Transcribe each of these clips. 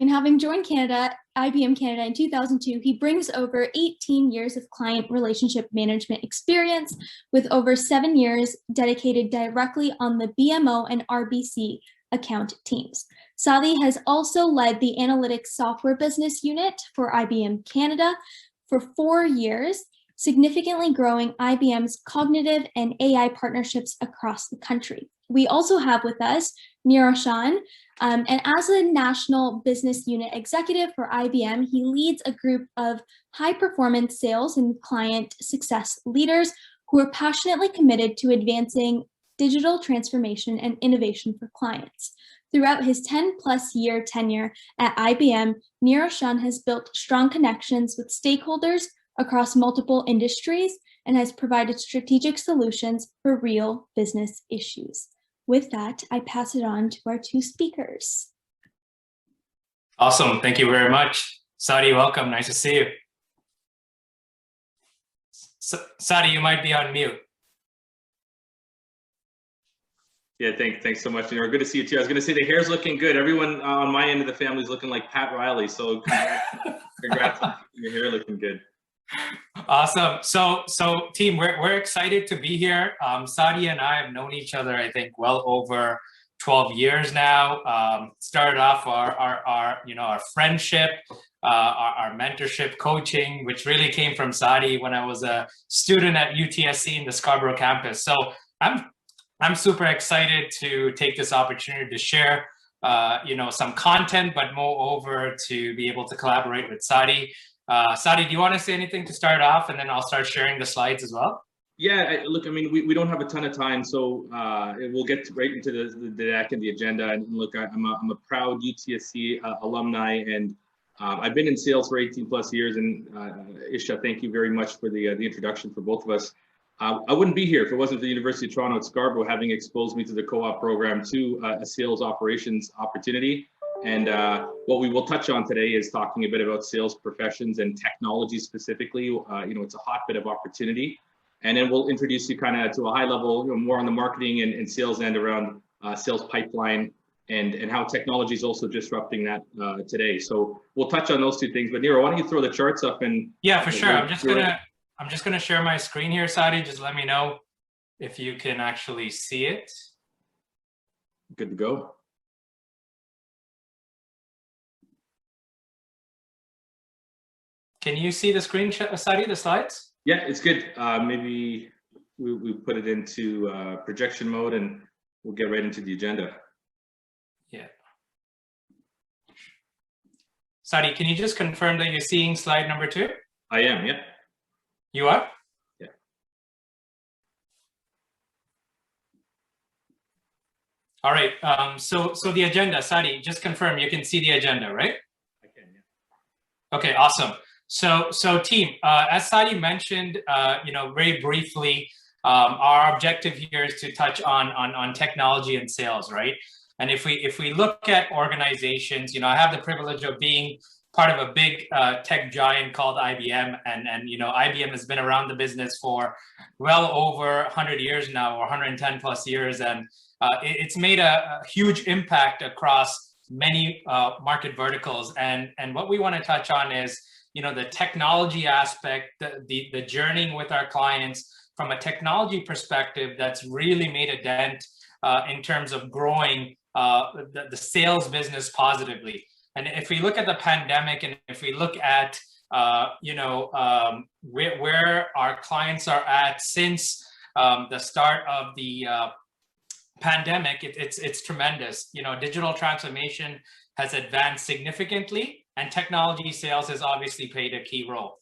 And having joined IBM Canada in 2002, he brings over 18 years of client relationship management experience with over 7 years dedicated directly on the BMO and RBC account teams. Sadi has also led the analytics software business unit for IBM Canada for 4 years, significantly growing IBM's cognitive and AI partnerships across the country. We also have with us Niroshan, and as a national business unit executive for IBM, he leads a group of high-performance sales and client success leaders who are passionately committed to advancing digital transformation and innovation for clients. Throughout his 10-plus year tenure at IBM, Niroshan has built strong connections with stakeholders across multiple industries and has provided strategic solutions for real business issues. With that, I pass it on to our two speakers. Awesome. Thank you very much. Sadi, welcome. Nice to see you. Sadi, you might be on mute. Yeah, thanks so much, Niro. Good to see you too. I was going to say the hair's looking good. Everyone on my end of the family is looking like Pat Riley. So congrats on your hair looking good. Awesome. So team, we're excited to be here. Sadi and I have known each other, I think, well over 12 years now. Started off our friendship, our mentorship, coaching, which really came from Sadi when I was a student at UTSC in the Scarborough campus. So I'm super excited to take this opportunity to share some content, but moreover to be able to collaborate with Sadi. Sadi, do you want to say anything to start off, and then I'll start sharing the slides as well? Yeah, look, I mean, we don't have a ton of time, so we'll get right into the deck and the agenda. And look, I'm a proud UTSC alumni, and I've been in sales for 18 plus years. And Isha, thank you very much for the introduction for both of us. I wouldn't be here if it wasn't for the University of Toronto Scarborough having exposed me to the co-op program to a sales operations opportunity. And what we will touch on today is talking a bit about sales professions and technology specifically. It's a hotbed of opportunity. And then we'll introduce you kind of to a high level, more on the marketing and sales end around sales pipeline and how technology is also disrupting that today. So we'll touch on those two things. But Niro, why don't you throw the charts up and— Yeah, for sure. I'm just gonna share my screen here, Sadi. Just let me know if you can actually see it. Good to go. Can you see the screen, Sadi, the slides? Yeah, it's good. Maybe we put it into projection mode and we'll get right into the agenda. Yeah. Sadi, can you just confirm that you're seeing slide number 2? I am, yeah. You are? Yeah. All right. So the agenda, Sadi, just confirm you can see the agenda, right? I can, yeah. Okay, awesome. So team, as Sadi mentioned, very briefly, our objective here is to touch on technology and sales, right? And if we look at organizations, I have the privilege of being part of a big tech giant called IBM, and IBM has been around the business for well over 100 years now, or 110 plus years, and it's made a huge impact across many market verticals. And what we want to touch on is the technology aspect, the journeying with our clients from a technology perspective that's really made a dent in terms of growing the sales business positively. And if we look at the pandemic, and if we look at where our clients are at since the start of the pandemic, it's tremendous. Digital transformation has advanced significantly, and technology sales has obviously played a key role.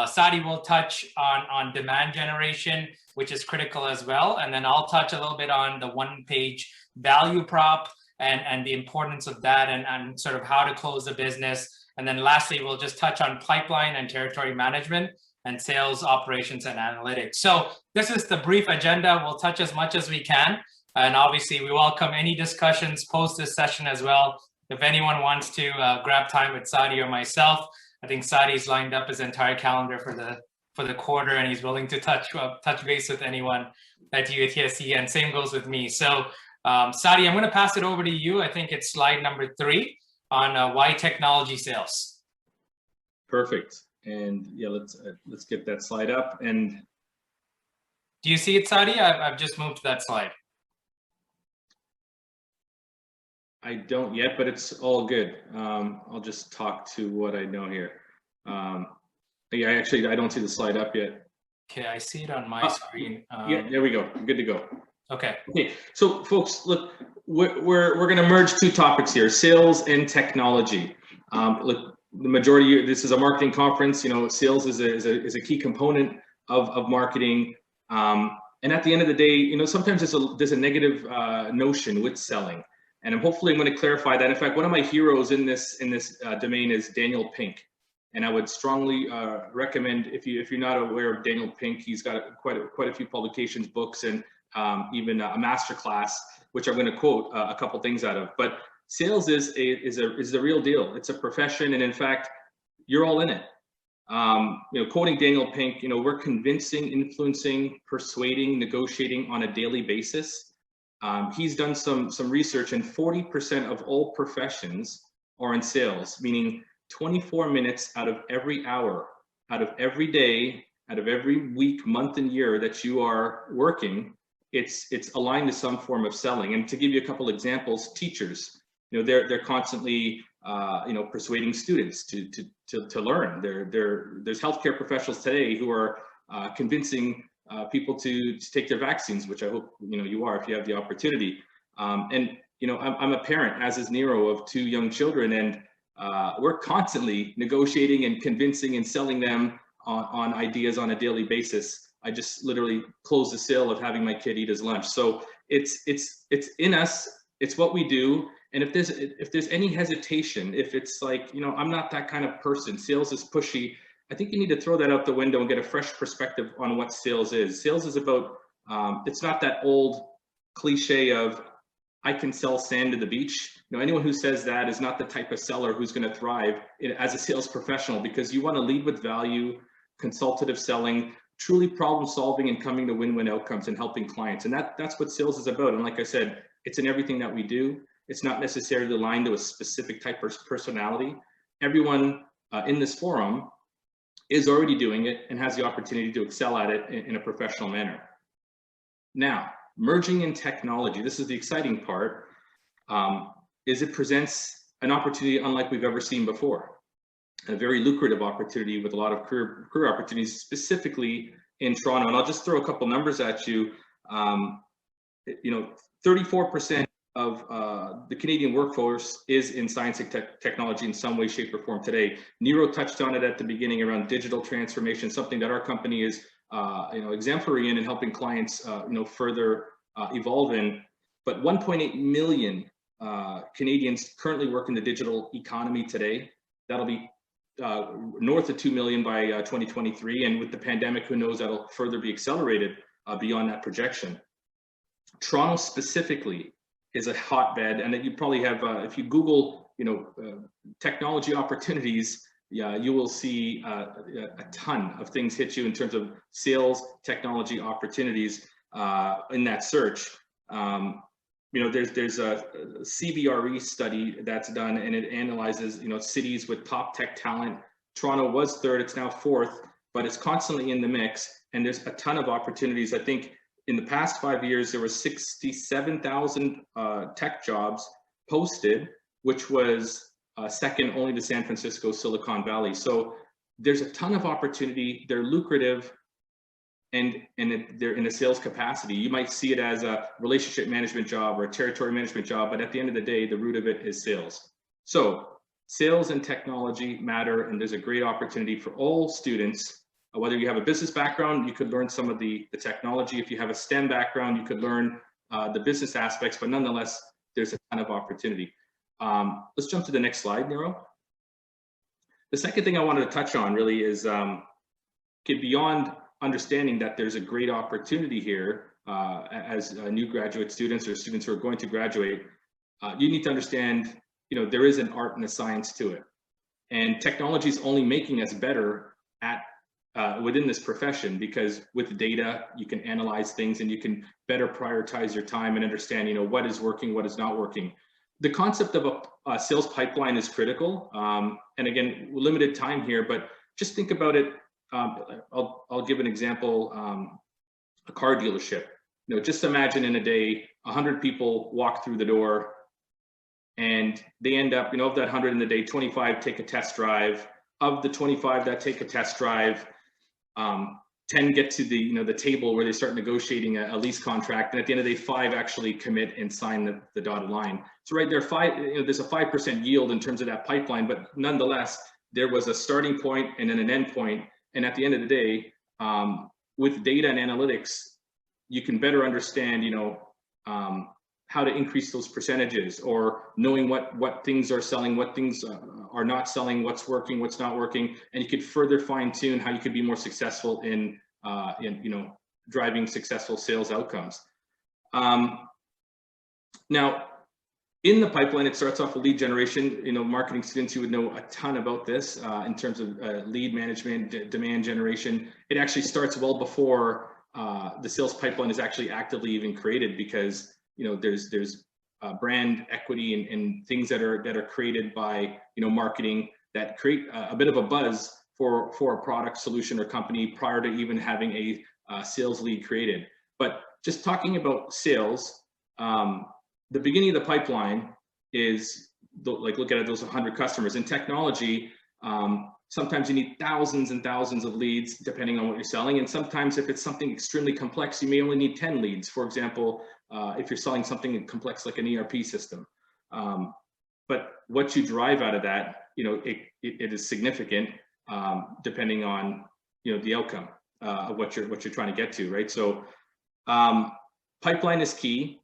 Sadi will touch on demand generation, which is critical as well. And then I'll touch a little bit on the one-page value prop and the importance of that and sort of how to close the business. And then lastly, we'll just touch on pipeline and territory management and sales operations and analytics. So this is the brief agenda. We'll touch as much as we can. And obviously, we welcome any discussions post this session as well. If anyone wants to grab time with Sadi or myself, I think Sadi's lined up his entire calendar for the quarter, and he's willing to touch base with anyone at UTSC, and same goes with me. So Sadi, I'm going to pass it over to you. I think it's slide number 3 on why technology sales. Perfect. And yeah, let's get that slide up. And do you see it, Sadi? I've just moved to that slide. I don't yet, but it's all good. I'll just talk to what I know here. Yeah, actually, I don't see the slide up yet. Okay, I see it on my screen. Yeah, there we go. Good to go. Okay. Okay, so folks, look, we're going to merge two topics here: sales and technology. Look, the majority. This is a marketing conference. You know, sales is a key component of marketing. And at the end of the day, you know, sometimes there's a negative notion with selling. And hopefully I'm going to clarify that. In fact, one of my heroes in this domain is Daniel Pink. And I would strongly recommend, if you're not aware of Daniel Pink, he's got quite a few publications, books, and even a masterclass, which I'm going to quote a couple things out of. But sales is the real deal. It's a profession, and in fact, you're all in it. You know, quoting Daniel Pink, you know, we're convincing, influencing, persuading, negotiating on a daily basis. He's done some research, and 40% of all professions are in sales, meaning 24 minutes out of every hour, out of every day, out of every week, month, and year that you are working, it's aligned to some form of selling. And to give you a couple examples, teachers, you know, they're constantly you know, persuading students to learn. There's healthcare professionals today who are convincing people to take their vaccines, which I hope, you know, you are if you have the opportunity. And you know, I'm a parent, as is Niro, of 2 young children, and we're constantly negotiating and convincing and selling them on ideas on a daily basis. I just literally closed the sale of having my kid eat his lunch. So it's in us. It's what we do. And if there's any hesitation, if it's like, you know, I'm not that kind of person, sales is pushy, I think you need to throw that out the window and get a fresh perspective on what sales is. Sales is about, it's not that old cliche of, I can sell sand to the beach. You know, anyone who says that is not the type of seller who's going to thrive as a sales professional, because you want to lead with value, consultative selling, truly problem solving, and coming to win-win outcomes and helping clients. And that's what sales is about. And like I said, it's in everything that we do. It's not necessarily aligned to a specific type of personality. Everyone in this forum is already doing it and has the opportunity to excel at it in a professional manner. Now, merging in technology, this is the exciting part, is it presents an opportunity unlike we've ever seen before. A very lucrative opportunity with a lot of career opportunities, specifically in Toronto. And I'll just throw a couple numbers at you. You know, 34% of the Canadian workforce is in science and technology in some way, shape, or form today. Niro touched on it at the beginning around digital transformation, something that our company is you know, exemplary in and helping clients you know, further evolve in. But 1.8 million Canadians currently work in the digital economy today. That'll be north of 2 million by 2023, and with the pandemic, who knows, that'll further be accelerated beyond that projection. Toronto specifically is a hotbed, and you probably have, if you Google, you know, technology opportunities, yeah, you will see a ton of things hit you in terms of sales technology opportunities in that search. You know, there's a CBRE study that's done, and it analyzes, you know, cities with top tech talent. Toronto was 3rd, it's now 4th, but it's constantly in the mix, and there's a ton of opportunities. I think in the past 5 years, there was 67,000 tech jobs posted, which was second only to San Francisco, Silicon Valley. So there's a ton of opportunity. They're lucrative, and they're in a sales capacity. You might see it as a relationship management job or a territory management job, but at the end of the day, the root of it is sales. So sales and technology matter, and there's a great opportunity for all students. Whether you have a business background, you could learn some of the technology. If you have a STEM background, you could learn the business aspects, but nonetheless, there's a ton of opportunity. Let's jump to the next slide, Niro. The second thing I wanted to touch on really is beyond understanding that there's a great opportunity here as new graduate students or students who are going to graduate, you need to understand, you know, there is an art and a science to it. And technology is only making us better at within this profession, because with data, you can analyze things and you can better prioritize your time and understand, you know, what is working, what is not working. the concept of a sales pipeline is critical. And again, limited time here, but just think about it. I'll give an example, a car dealership. You know, just imagine in a day, 100 people walk through the door and they end up, you know, of that 100 in the day, 25 take a test drive. Of the 25 that take a test drive, 10 get to the, you know, the table where they start negotiating a lease contract. And at the end of the day, 5 actually commit and sign the dotted line. So right there, there's a 5% yield in terms of that pipeline, but nonetheless, there was a starting point and then an end point. And at the end of the day, with data and analytics, you can better understand, you know, how to increase those percentages, or knowing what things are selling, what things are not selling, what's working, what's not working, and you could further fine tune how you could be more successful in you know, driving successful sales outcomes. Now, in the pipeline, it starts off with lead generation. You know, marketing students, you would know a ton about this in terms of lead management, demand generation. It actually starts well before the sales pipeline is actually actively even created, because you know, there's brand equity and things that are created by, you know, marketing that create a bit of a buzz for a product, solution, or company prior to even having a sales lead created. But just talking about sales, the beginning of the pipeline is like, look at those 100 customers. In technology, sometimes you need thousands and thousands of leads depending on what you're selling. And sometimes if it's something extremely complex, you may only need 10 leads. For example, if you're selling something complex like an ERP system. But what you drive out of that, you know, it is significant depending on, you know, the outcome of what you're trying to get to, right? So pipeline is key.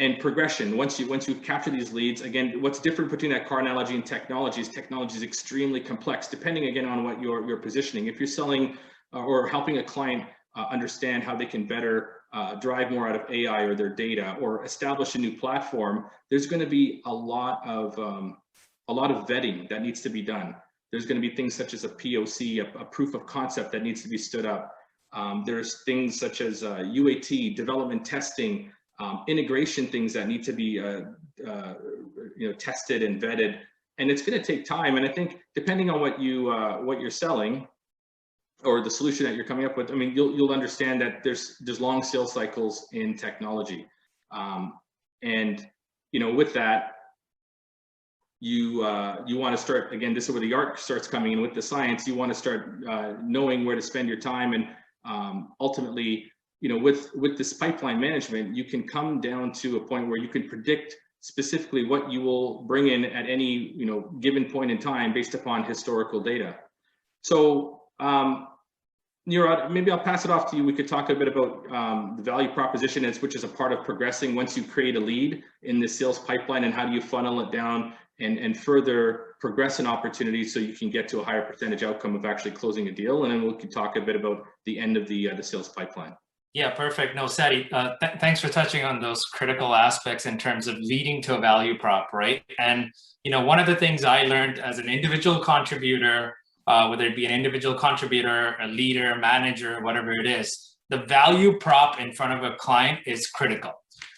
And progression, once you capture these leads, again, what's different between that car analogy and technology is extremely complex, depending again on what you're positioning. If you're selling or helping a client understand how they can better drive more out of AI or their data, or establish a new platform, there's going to be a lot of vetting that needs to be done. There's going to be things such as a POC, a proof of concept that needs to be stood up. There's things such as UAT, development testing, integration things that need to be you know, tested and vetted, and it's going to take time. And I think depending on what you're selling or the solution that you're coming up with, I mean, you'll understand that there's long sales cycles in technology, and you know, with that, you want to start, again, this is where the art starts coming in with the science. You want to start knowing where to spend your time, and ultimately, you know, with this pipeline management, you can come down to a point where you can predict specifically what you will bring in at any, you know, given point in time based upon historical data. So Nirod, maybe I'll pass it off to you. We could talk a bit about the value proposition, which is a part of progressing once you create a lead in the sales pipeline, and how do you funnel it down and further progress an opportunity so you can get to a higher percentage outcome of actually closing a deal. And then we can talk a bit about the end of the sales pipeline. Yeah, perfect. No, Sadi, thanks for touching on those critical aspects in terms of leading to a value prop, right? And, you know, one of the things I learned as an individual contributor, whether it be an individual contributor, a leader, manager, whatever it is, the value prop in front of a client is critical,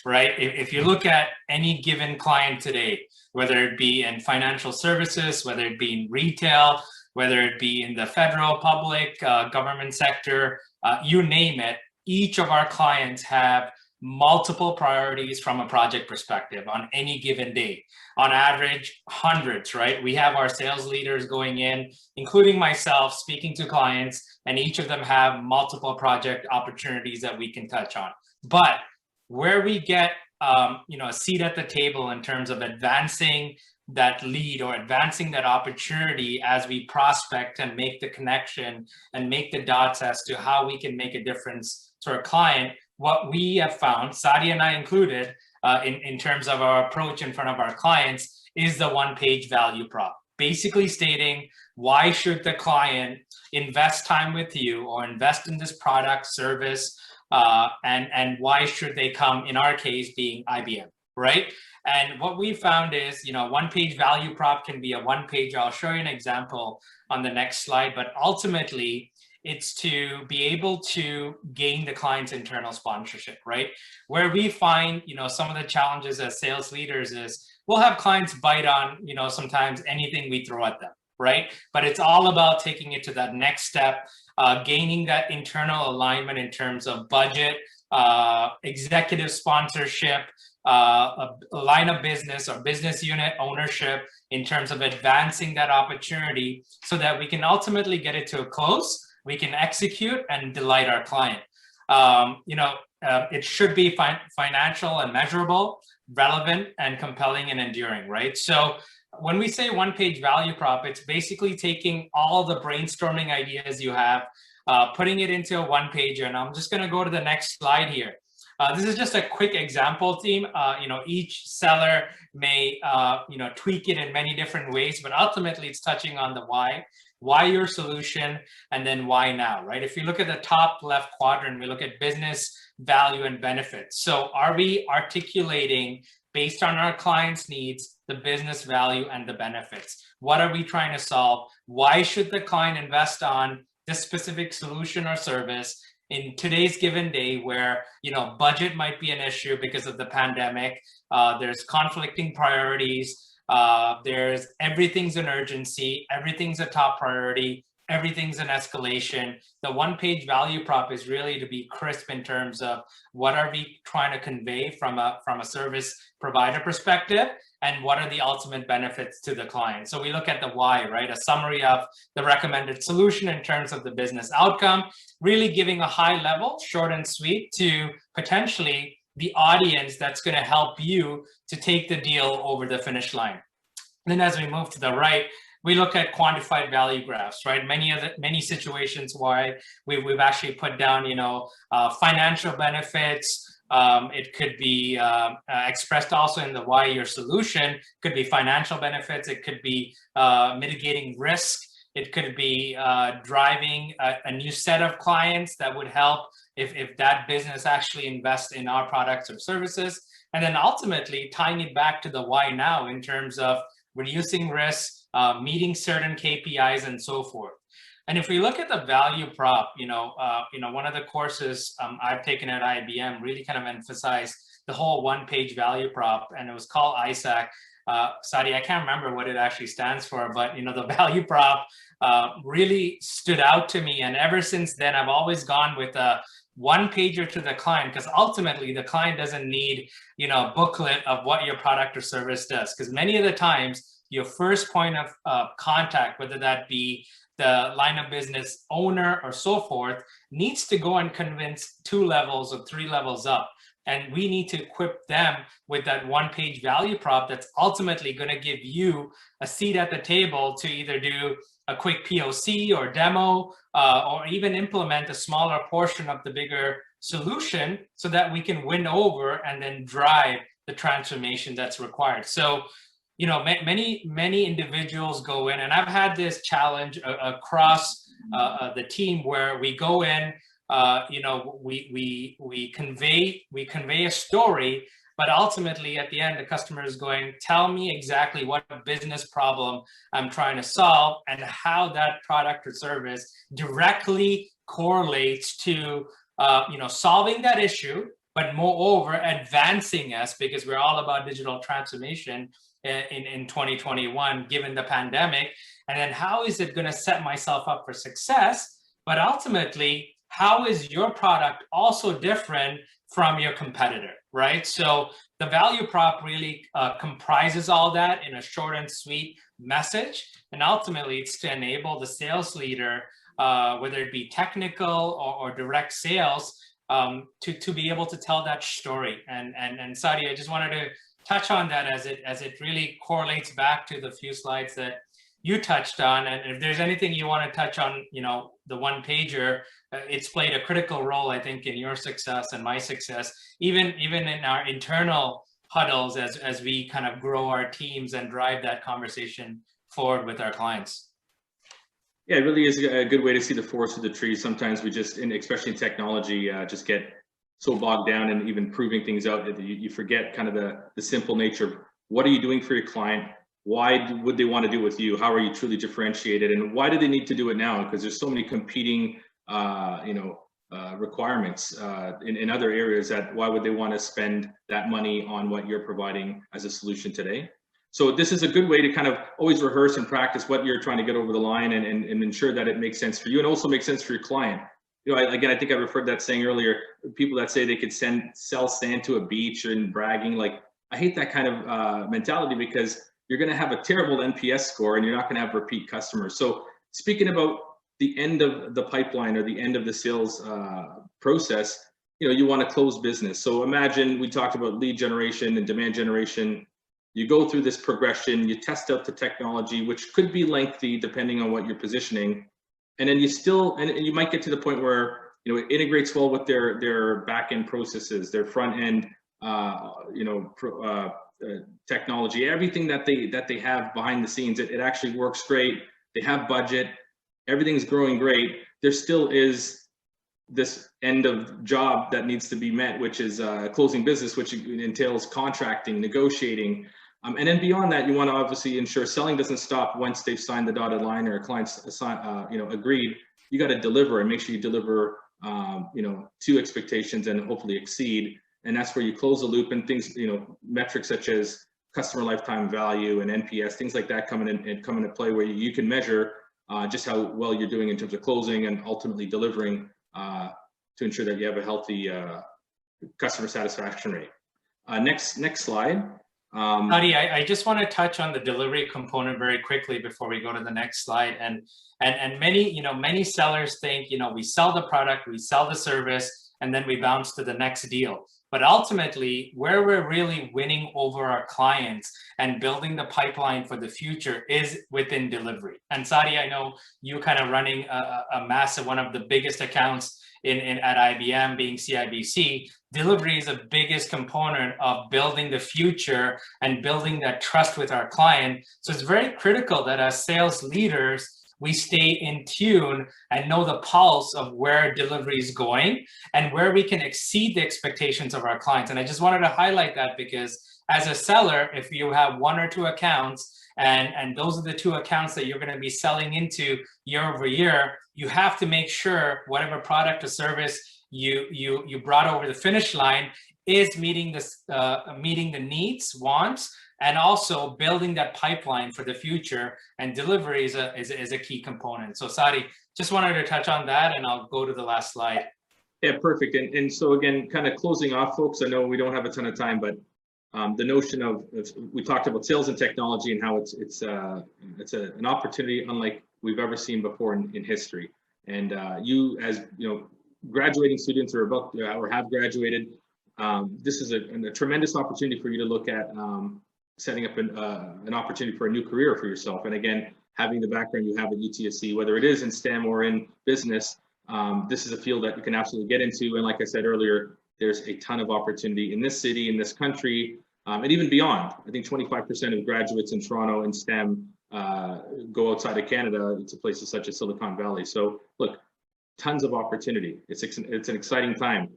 right? If you look at any given client today, whether it be in financial services, whether it be in retail, whether it be in the federal, public, government sector, you name it, each of our clients have multiple priorities from a project perspective on any given day. On average, hundreds, right? We have our sales leaders going in, including myself, speaking to clients, and each of them have multiple project opportunities that we can touch on. But where we get you know, a seat at the table in terms of advancing that lead or advancing that opportunity as we prospect and make the connection and make the dots as to how we can make a difference to our client, what we have found, Sadi and I included, in terms of our approach in front of our clients, is the one-page value prop, basically stating why should the client invest time with you or invest in this product, service, and why should they come, in our case, being IBM, right? And what we found is, you know, one-page value prop can be a one-page. I'll show you an example on the next slide, but ultimately, it's to be able to gain the client's internal sponsorship, right? Where we find, some of the challenges as sales leaders is we'll have clients bite on, sometimes anything we throw at them, right? But it's all about taking it to that next step, gaining that internal alignment in terms of budget, executive sponsorship, a line of business or business unit ownership in terms of advancing that opportunity so that we can ultimately get it to a close, we can execute and delight our client. It should be financial and measurable, relevant and compelling and enduring, right? So when we say one-page value prop, it's basically taking all the brainstorming ideas you have, putting it into a one-pager. And I'm just going to go to the next slide here. This is just a quick example, team. Each seller may, tweak it in many different ways, but ultimately it's touching on the why your solution, and then why now, right? If you look at the top left quadrant, we look at business value and benefits. So are we articulating based on our clients' needs, the business value and the benefits? What are we trying to solve? Why should the client invest on this specific solution or service in today's given day where, budget might be an issue because of the pandemic, there's conflicting priorities, there's everything's an urgency, everything's a top priority, everything's an escalation. The one-page value prop is really to be crisp in terms of what are we trying to convey from a service provider perspective, and what are the ultimate benefits to the client. So we look at the why, right? A summary of the recommended solution in terms of the business outcome, really giving a high level, short and sweet, to potentially the audience that's going to help you to take the deal over the finish line. And then as we move to the right, we look at quantified value graphs, right? Many situations why we've actually put down, financial benefits. It could be expressed also in the why your solution. Could be financial benefits. It could be mitigating risk. It could be driving a new set of clients that would help if that business actually invests in our products or services. And then ultimately tying it back to the why now in terms of reducing risk, meeting certain KPIs and so forth. And if we look at the value prop, one of the courses I've taken at IBM really kind of emphasized the whole one-page value prop, and it was called ISAC. Sadi, I can't remember what it actually stands for, but the value prop really stood out to me. And ever since then, I've always gone with a one-pager to the client, because ultimately the client doesn't need, a booklet of what your product or service does. Because many of the times, your first point of contact, whether that be the line of business owner or so forth, needs to go and convince 2 levels or 3 levels up. And we need to equip them with that one-page value prop that's ultimately going to give you a seat at the table to either do a quick POC or demo, or even implement a smaller portion of the bigger solution so that we can win over and then drive the transformation that's required. So, many individuals go in, and I've had this challenge across the team where we go in, we convey a story, but ultimately at the end, the customer is going, tell me exactly what business problem I'm trying to solve and how that product or service directly correlates to, solving that issue, but moreover, advancing us, because we're all about digital transformation in 2021, given the pandemic. And then how is it going to set myself up for success? But ultimately, how is your product also different from your competitor, right? So the value prop really comprises all that in a short and sweet message. And ultimately, it's to enable the sales leader, whether it be technical or direct sales, to be able to tell that story. And Sadi, I just wanted to touch on that as it really correlates back to the few slides that you touched on. And if there's anything you want to touch on, the one pager, it's played a critical role, I think, in your success and my success, even in our internal huddles as we kind of grow our teams and drive that conversation forward with our clients. Yeah, it really is a good way to see the forest of the trees. Sometimes we just, especially in technology, just get so bogged down in even proving things out that you forget kind of the simple nature of what are you doing for your client? Why would they want to do it with you? How are you truly differentiated? And why do they need to do it now? Because there's so many competing requirements in other areas, that why would they want to spend that money on what you're providing as a solution today? So this is a good way to kind of always rehearse and practice what you're trying to get over the line, and ensure that it makes sense for you and also makes sense for your client. Again, I think I referred to that saying earlier, people that say they could sell sand to a beach and bragging, like, I hate that kind of mentality, because you're going to have a terrible NPS score and you're not going to have repeat customers. So speaking about the end of the pipeline or the end of the sales process, you want to close business. So imagine we talked about lead generation and demand generation. You go through this progression, you test out the technology, which could be lengthy depending on what you're positioning. And then you might get to the point where, it integrates well with their back-end processes, their front-end, technology, everything that they have behind the scenes. It actually works great. They have budget, everything's growing great. There still is this end of job that needs to be met, which is closing business, which entails contracting, negotiating. And then beyond that, you want to obviously ensure selling doesn't stop once they've signed the dotted line or a client's agreed. You got to deliver and make sure you deliver, to expectations and hopefully exceed. And that's where you close the loop, and things, metrics such as customer lifetime value and NPS, things like that come into play, where you can measure just how well you're doing in terms of closing and ultimately delivering to ensure that you have a healthy customer satisfaction rate. Next slide. Sadi, I just want to touch on the delivery component very quickly before we go to the next slide. And many sellers think, we sell the product, we sell the service, and then we bounce to the next deal. But ultimately, where we're really winning over our clients and building the pipeline for the future is within delivery. And Sadi, I know you kind of running a massive, one of the biggest accounts at IBM, being CIBC. Delivery is the biggest component of building the future and building that trust with our client. So it's very critical that as sales leaders, we stay in tune and know the pulse of where delivery is going and where we can exceed the expectations of our clients. And I just wanted to highlight that, because as a seller, if you have one or two accounts, and those are the two accounts that you're going to be selling into year over year, you have to make sure whatever product or service you brought over the finish line is meeting the needs, wants, and also building that pipeline for the future. And delivery is a key component. So Sadi, just wanted to touch on that, and I'll go to the last slide. Yeah, perfect. And so again, kind of closing off, folks, I know we don't have a ton of time, but the notion of, we talked about sales and technology and how it's an opportunity unlike we've ever seen before in history. And you, as graduating students or about or have graduated, this is a tremendous opportunity for you to look at setting up an opportunity for a new career for yourself. And again, having the background you have at UTSC, whether it is in STEM or in business, this is a field that you can absolutely get into. And like I said earlier, there's a ton of opportunity in this city, in this country, and even beyond. I think 25% of graduates in Toronto in STEM go outside of Canada to places such as Silicon Valley. So look, tons of opportunity. It's an exciting time.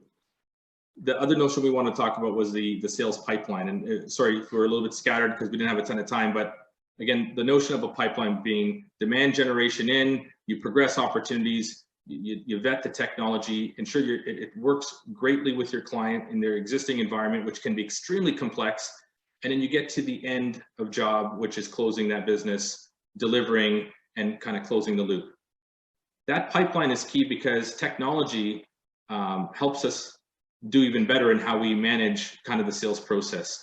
The other notion we want to talk about was the sales pipeline. And sorry if we're a little bit scattered because we didn't have a ton of time, but again, the notion of a pipeline being demand generation you progress opportunities, you vet the technology, ensure it works greatly with your client in their existing environment, which can be extremely complex. And then you get to the end of job, which is closing that business, delivering, and kind of closing the loop. That pipeline is key because technology helps us do even better in how we manage kind of the sales process,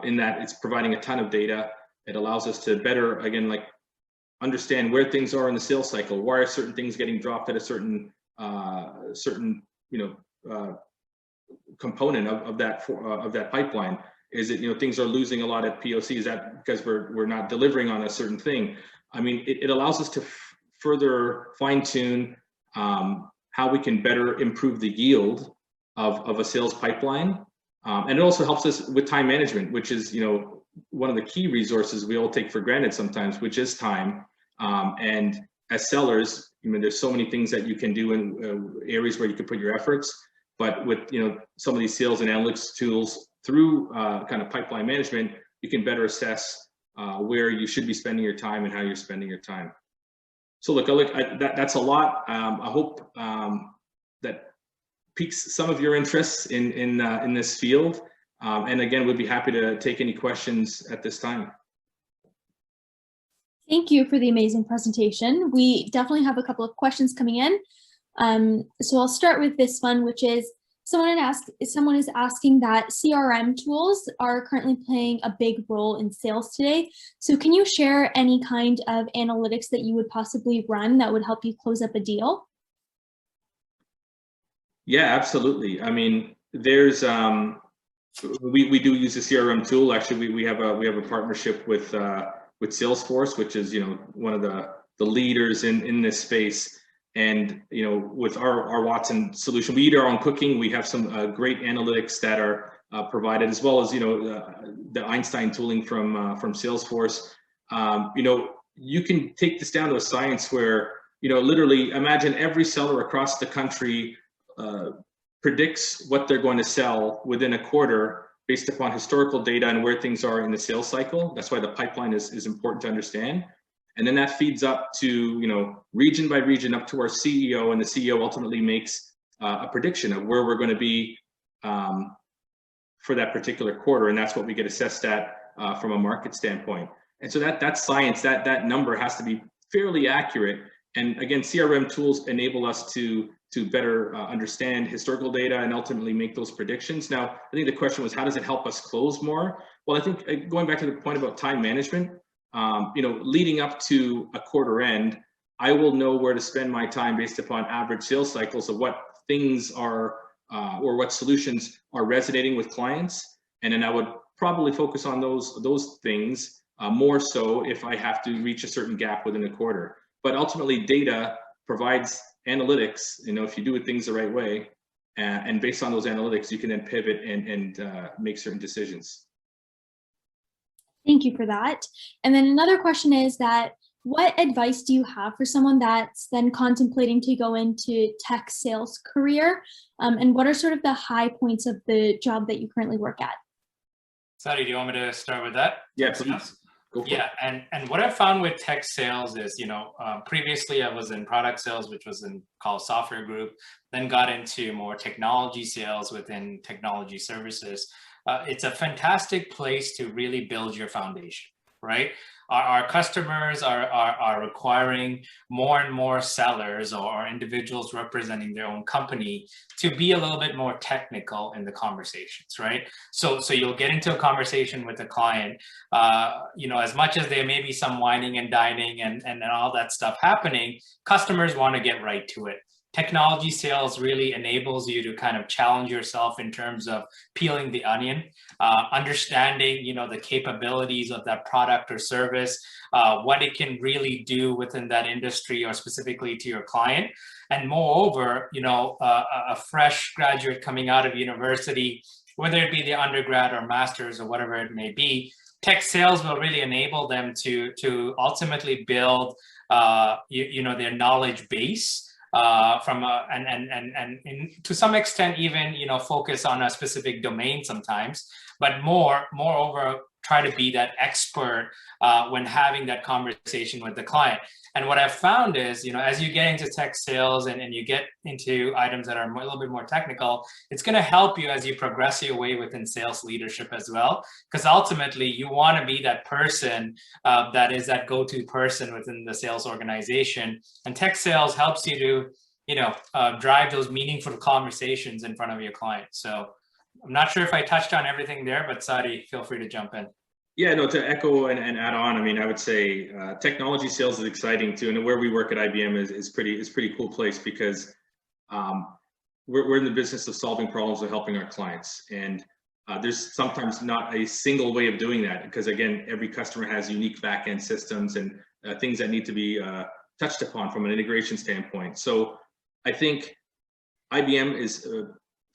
in that it's providing a ton of data. It allows us to better, again, like understand where things are in the sales cycle. Why are certain things getting dropped at a certain component of that pipeline? Is it, things are losing a lot at POC? Is that because we're not delivering on a certain thing? I mean, it allows us to further fine tune how we can better improve the yield of a sales pipeline. And it also helps us with time management, which is, one of the key resources we all take for granted sometimes, which is time. And as sellers, there's so many things that you can do in areas where you can put your efforts, but with, some of these sales and analytics tools through kind of pipeline management, you can better assess where you should be spending your time and how you're spending your time. So look, that's a lot. I hope that piques some of your interests in this field. And again, we'd be happy to take any questions at this time. Thank you for the amazing presentation. We definitely have a couple of questions coming in. So I'll start with this one, which is someone is asking that CRM tools are currently playing a big role in sales today. So can you share any kind of analytics that you would possibly run that would help you close up a deal? Yeah, absolutely. I mean, there's we do use a CRM tool. Actually, we have a partnership with Salesforce, which is one of the leaders in this space. And with our Watson solution, we eat our own cooking. We have some great analytics that are provided, as well as the Einstein tooling from Salesforce. You can take this down to a science where literally imagine every seller across the country predicts what they're going to sell within a quarter based upon historical data and where things are in the sales cycle. That's why the pipeline is important to understand. And then that feeds up to, region by region up to our CEO, and the CEO ultimately makes a prediction of where we're going to be for that particular quarter. And that's what we get assessed at from a market standpoint. And so that science, that number has to be fairly accurate. And again, CRM tools enable us to better understand historical data and ultimately make those predictions. Now, I think the question was, how does it help us close more? Well, I think going back to the point about time management, leading up to a quarter end, I will know where to spend my time based upon average sales cycles of what things are or what solutions are resonating with clients. And then I would probably focus on those things more so if I have to reach a certain gap within a quarter. But ultimately, data provides analytics, if you do things the right way, and based on those analytics, you can then pivot and make certain decisions. Thank you for that. And then another question is that, what advice do you have for someone that's then contemplating to go into tech sales career? And what are sort of the high points of the job that you currently work at? Sadi, do you want me to start with that? Yeah, please. Go for it. And what I found with tech sales is, previously I was in product sales, which was called software group, then got into more technology sales within technology services. It's a fantastic place to really build your foundation, right? Our customers are requiring more and more sellers or individuals representing their own company to be a little bit more technical in the conversations, right? So you'll get into a conversation with a client, as much as there may be some whining and dining and all that stuff happening, customers want to get right to it. Technology sales really enables you to kind of challenge yourself in terms of peeling the onion, understanding, the capabilities of that product or service, what it can really do within that industry or specifically to your client. And moreover, a fresh graduate coming out of university, whether it be the undergrad or master's or whatever it may be, tech sales will really enable them to ultimately build, their knowledge base. To some extent, even focus on a specific domain sometimes, but moreover, try to be that expert when having that conversation with the client. And what I've found is, as you get into tech sales and you get into items that are a little bit more technical, it's going to help you as you progress your way within sales leadership as well. Because ultimately, you want to be that person that is that go-to person within the sales organization. And tech sales helps you to, drive those meaningful conversations in front of your client. So I'm not sure if I touched on everything there, but Sadi, feel free to jump in. Yeah, no, to echo and add on, I mean, I would say technology sales is exciting too, and where we work at IBM is pretty cool place because we're in the business of solving problems and helping our clients, and there's sometimes not a single way of doing that because again, every customer has unique back-end systems and things that need to be touched upon from an integration standpoint. So I think IBM is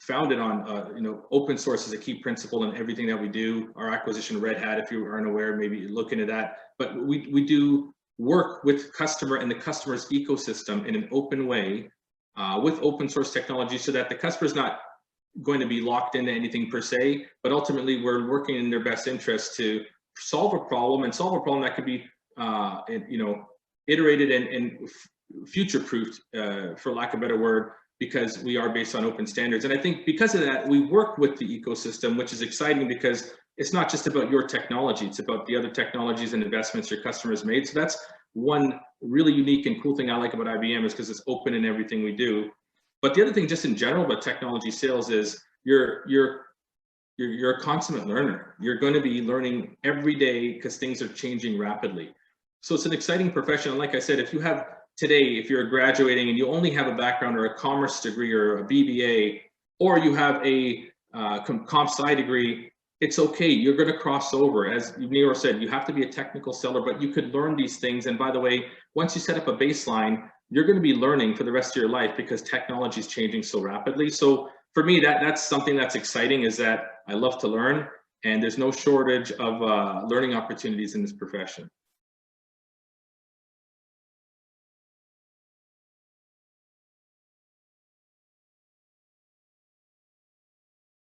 founded on open source is a key principle in everything that we do. Our acquisition of Red Hat, if you aren't aware, maybe look into that. But we do work with customer and the customer's ecosystem in an open way with open source technology so that the customer's not going to be locked into anything per se, but ultimately we're working in their best interest to solve a problem that could be iterated and future-proofed, for lack of a better word, because we are based on open standards. And I think because of that, we work with the ecosystem, which is exciting because it's not just about your technology, it's about the other technologies and investments your customers made. So that's one really unique and cool thing I like about IBM, is because it's open in everything we do. But the other thing just in general about technology sales is you're a consummate learner. You're going to be learning every day because things are changing rapidly. So it's an exciting profession. And like I said, if you have today, if you're graduating and you only have a background or a commerce degree or a BBA, or you have a comp sci degree, it's okay. You're going to cross over. As Nero said, you have to be a technical seller, but you could learn these things. And by the way, once you set up a baseline, you're going to be learning for the rest of your life because technology is changing so rapidly. So for me, that's something that's exciting, is that I love to learn, and there's no shortage of learning opportunities in this profession.